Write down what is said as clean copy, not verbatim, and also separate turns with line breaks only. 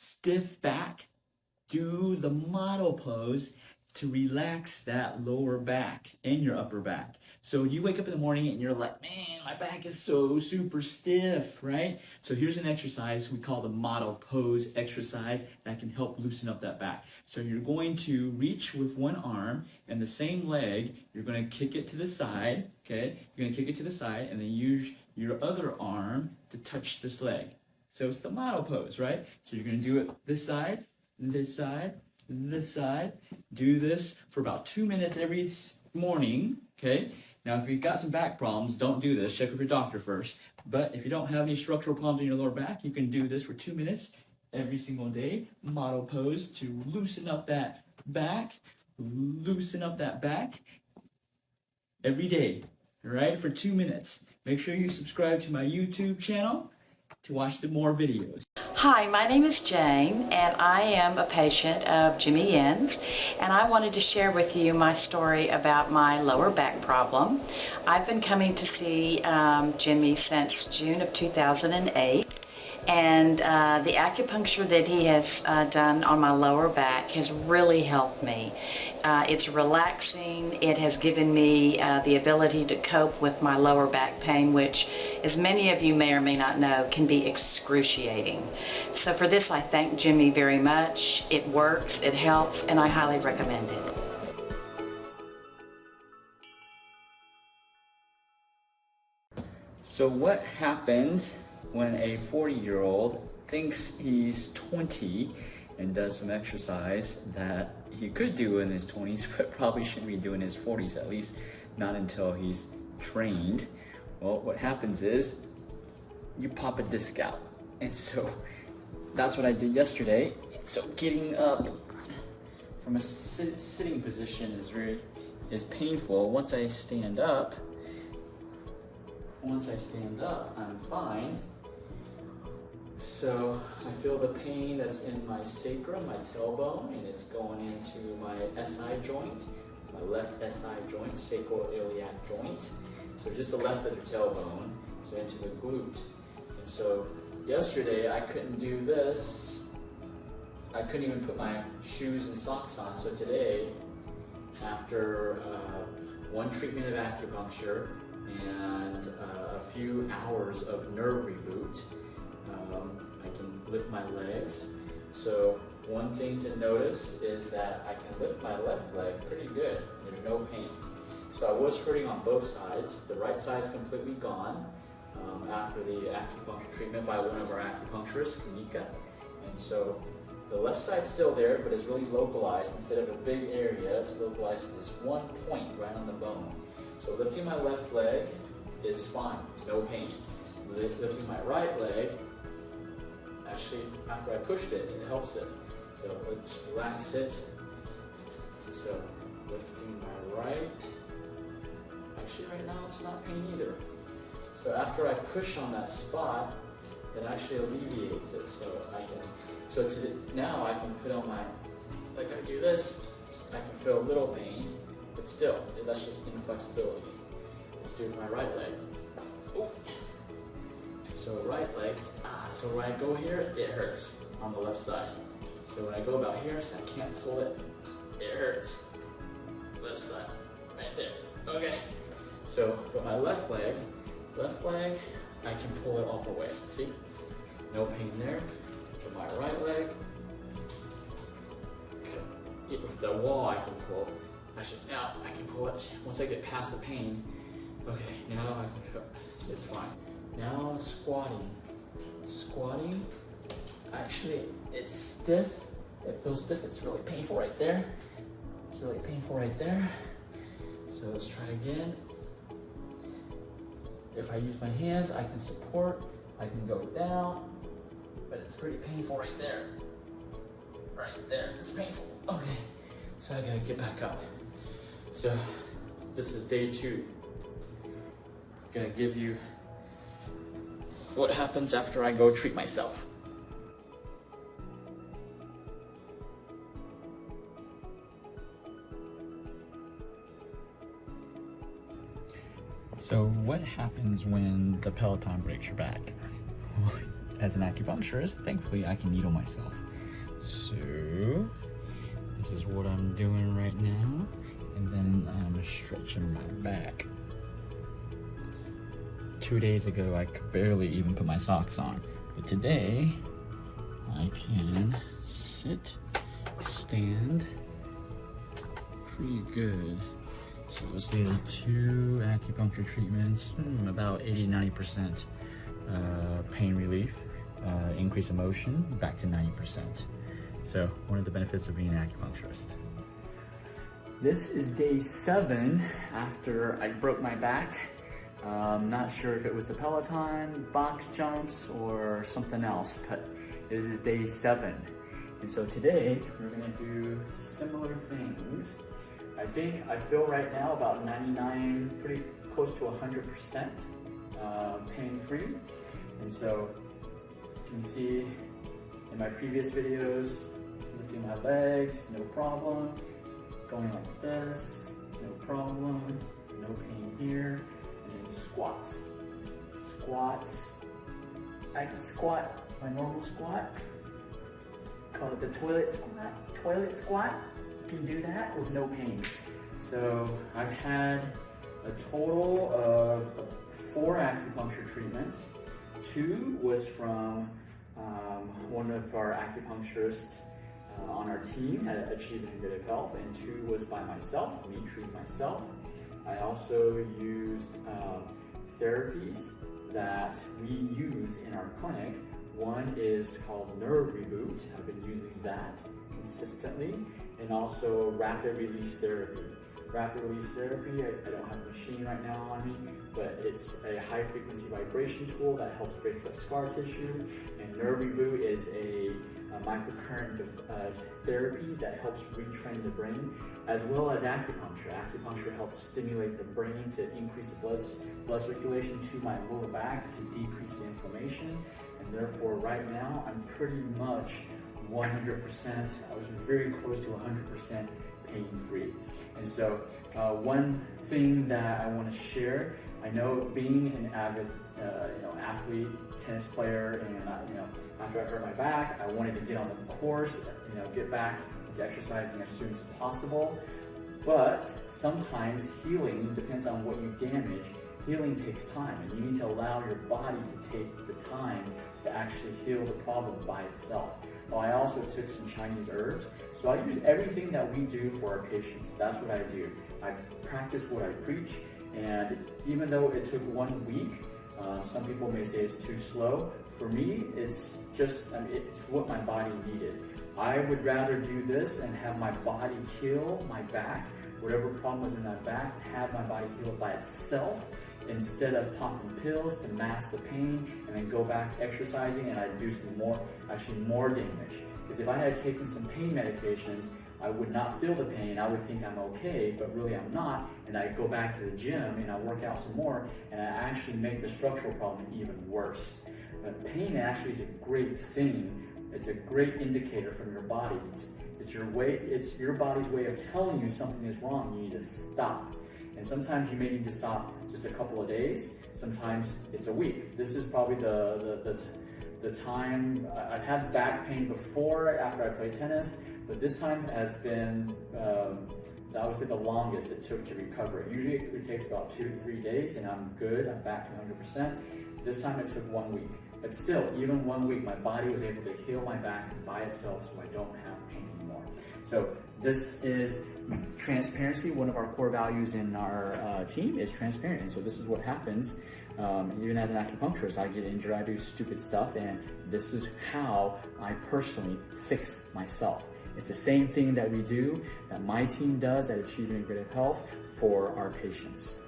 stiff back, do the model pose to relax that lower back and your upper back. So you wake up in the morning and you're like, man, my back is so super stiff, right? So here's an exercise we call the model pose exercise that can help loosen up that back. So you're going to reach with one arm and the same leg, you're going to kick it to the side, okay? You're going to kick it to the side and then use your other arm to touch this leg. So it's the model pose, right? So you're going to do it this side, this side, this side. Do this for about 2 minutes every morning, okay? Now, if you've got some back problems, don't do this. Check with your doctor first. But if you don't have any structural problems in your lower back, you can do this for 2 minutes every single day. Model pose to loosen up that back, every day, all right, for 2 minutes. Make sure you subscribe to my YouTube channel to watch the more videos.
Hi, my name is Jane, and I am a patient of Jimmy Yin's, and I wanted to share with you my story about my lower back problem. I've been coming to see Jimmy since June of 2008, and the acupuncture that he has done on my lower back has really helped me. It's relaxing. It has given me the ability to cope with my lower back pain, which, as many of you may or may not know, can be excruciating. So for this, I thank Jimmy very much. It works, it helps, and I highly recommend it.
So what happens when a 40-year-old thinks he's 20 and does some exercise that he could do in his 20s, but probably shouldn't be doing in his 40s, at least not until he's trained? Well, what happens is you pop a disc out. And so that's what I did yesterday. So getting up from a sitting position is painful. Once I stand up, I'm fine. So I feel the pain that's in my sacrum, my tailbone, and it's going into my SI joint, my left SI joint, sacroiliac joint. So just the left of the tailbone, so into the glute. And so yesterday I couldn't do this. I couldn't even put my shoes and socks on. So today, after one treatment of acupuncture and a few hours of nerve reboot, I can lift my legs. So one thing to notice is that I can lift my left leg pretty good. There's no pain. So I was hurting on both sides. The right side's completely gone after the acupuncture treatment by one of our acupuncturists, Kanika. And so the left side's still there, but it's really localized. Instead of a big area, it's localized to this one point right on the bone. So lifting my left leg is fine, no pain. Lifting my right leg, actually, after I pushed it, it helps it. So let's relax it. So lifting my right. Actually, right now it's not pain either. So after I push on that spot, it actually alleviates it. Now I can put on my, like I do this, I can feel a little pain, but still, that's just inflexibility. Let's do my right leg. Ooh. So right leg, so when I go here, it hurts on the left side. So when I go about here, so I can't pull it, it hurts. Left side, right there, okay. So, but my left leg, I can pull it all the way, see? No pain there. But my right leg, with the wall I can pull. Actually, now I can pull it. Once I get past the pain, okay, now I can feel, it's fine. Now squatting. Actually, it's stiff. It feels stiff. It's really painful right there. So let's try again. If I use my hands, I can support. I can go down, but it's pretty painful right there. Right there, it's painful. Okay, so I gotta get back up. So this is day 2. I'm gonna give you what happens after I go treat myself. So what happens when the Peloton breaks your back? Well, as an acupuncturist, thankfully I can needle myself. So this is what I'm doing right now, and then I'm stretching my back. 2 days ago, I could barely even put my socks on, but today I can sit, stand pretty good. So let's say 2 acupuncture treatments, about 80-90% pain relief, increase emotion, back to 90%. So one of the benefits of being an acupuncturist. This is day 7 after I broke my back. Not sure if it was the Peloton, box jumps, or something else, but this is day 7. And so today we're gonna do similar things. I feel right now about 99, pretty close to 100% pain-free. And so you can see in my previous videos, lifting my legs, no problem. Going like this, no problem, no pain here. And then squats. Squats. I can squat my normal squat. Call it the toilet squat. Toilet squat. You can do that with no pain. So I've had a total of 4 acupuncture treatments. 2 was from one of our acupuncturists on our team at AchieveTV Health, and 2 was by myself, me treat myself. I also used therapies that we use in our clinic. One is called Neuropathy. I've been using that consistently, and also rapid release therapy. Rapid release therapy, I don't have a machine right now on me, but it's a high frequency vibration tool that helps break up scar tissue. And Neuropathy is a microcurrent therapy that helps retrain the brain, as well as acupuncture. Acupuncture helps stimulate the brain to increase the blood circulation to my lower back to decrease the inflammation. And therefore, right now, I'm pretty much 100%, I was very close to 100% pain-free. And so one thing that I want to share, I know being an avid athlete, tennis player, and after I hurt my back, I wanted to get on the course, get back into exercising as soon as possible. But sometimes healing depends on what you damage. Healing takes time, and you need to allow your body to take the time to actually heal the problem by itself. Well, I also took some Chinese herbs, so I use everything that we do for our patients. That's what I do. I practice what I preach, and even though it took 1 week, some people may say it's too slow. For me, it's just, it's what my body needed. I would rather do this and have my body heal my back, whatever problem was in that back, have my body heal by itself, instead of popping pills to mask the pain and then go back exercising and I'd do some more damage. Because if I had taken some pain medications, I would not feel the pain. I would think I'm okay, but really I'm not. And I go back to the gym and I work out some more, and I actually make the structural problem even worse. But pain actually is a great thing. It's a great indicator from your body. It's your body's way of telling you something is wrong. You need to stop. And sometimes you may need to stop just a couple of days. Sometimes it's a week. This is probably the time. I've had back pain before after I played tennis, but this time has been, I would say, the longest it took to recover. Usually it takes about 2 to 3 days and I'm good, I'm back to 100%. This time it took 1 week. But still, even 1 week, my body was able to heal my back by itself so I don't have pain anymore. So this is transparency. One of our core values in our team is transparent. And so this is what happens. Even as an acupuncturist, I get injured, I do stupid stuff, and this is how I personally fix myself. It's the same thing that we do, that my team does at Integrative Health for our patients.